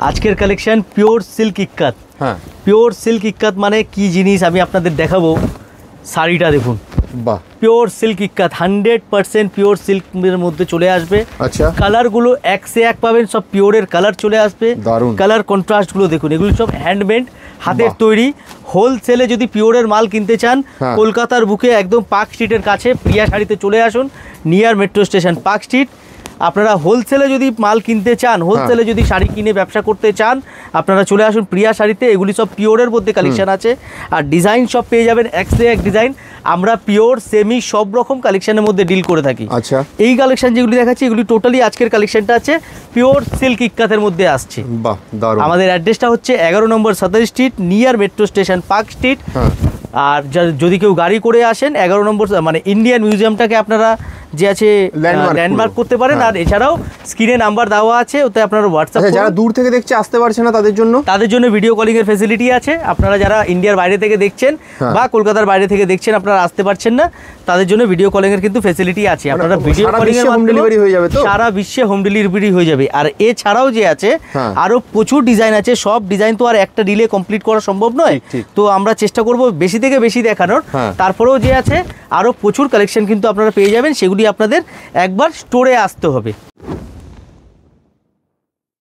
আজকের collection pure silk ইক্কাত। হ্যাঁ, pure silk ইক্কাত মানে কি জিনিস আমি আপনাদের দেখাবো। শাড়িটা দেখুন, বাহ, পিওর সিল্ক ইক্কাত 100% পিওর সিল্কের মধ্যে চলে আসবে। আচ্ছা, কালারগুলো এক সে এক পাবেন, সব পিওরের কালার চলে আসবে। দারুণ। কালার কন্ট্রাস্টগুলো দেখুন, এগুলো সব হ্যান্ডমেড, হাতের তৈরি। হোলসেলে যদি পিওরের মাল কিনতে চান, কলকাতার বুকে একদম পার্ক স্ট্রিটের কাছে প্রিয়া শাড়িতে চলে আসুন, near metro station park street. আপনারা হোলসেলে যদি মাল কিনতে চান, হোলসেলে যদি শাড়ি কিনে ব্যবসা করতে চান, আপনারা চলে আসুন প্রিয়া শাড়িতে। এগুলি সব পিওরের মধ্যে কালেকশন আছে, আর ডিজাইন সব পেয়ে যাবেন এক সে এক ডিজাইন। আমরা পিওর সেমি সব রকম কালেকশনের মধ্যে ডিল করে থাকি। আচ্ছা, এই কালেকশন যেগুলি দেখাচ্ছি এগুলি টোটালি আজকের কালেকশনটা আছে পিওর সিল্ক ইক্কাতের মধ্যে আসছে। বাহ, দারুণ। আমাদের অ্যাড্রেসটা হচ্ছে 11 নম্বর 27 street, near metro station park street. আর যদি কেউ গাড়ি করে আসেন 11 নম্বর মানে ইন্ডিয়ান মিউজিয়ামটাকে আপনারা যে আছে ল্যান্ডমার্ক করতে পারেন। আর এছাড়াও স্ক্রিনে নাম্বার দেওয়া আছে, ওতে আপনারা হোয়াটসঅ্যাপ, যারা দূর থেকে দেখছে আসতে পারছে না তাদের জন্য ভিডিও কলিং এর ফ্যাসিলিটি আছে। আপনারা যারা ইন্ডিয়ার বাইরে থেকে দেখছেন বা কলকাতার বাইরে থেকে দেখছেন, আপনারা আসতে পারছেন না, তাদের জন্য ভিডিও কলিং এর কিন্তু ফ্যাসিলিটি আছে। আপনারা ভিডিও কলিং এর মাধ্যমে সারা বিশ্বে হোম ডেলিভারি হয়ে যাবে। আর এছাড়াও যে আছে আরো প্রচুর ডিজাইন আছে। সব ডিজাইন তো আর একটা ডিলে কমপ্লিট করা সম্ভব নয়, তো আমরা চেষ্টা করব বেশি থেকে বেশি দেখানোর। তারপরেও যে আছে আরো প্রচুর কালেকশন কিন্তু আপনারা পেয়ে যাবেন, সেগুলি আপনাদের একবার স্টোরে আসতে হবে।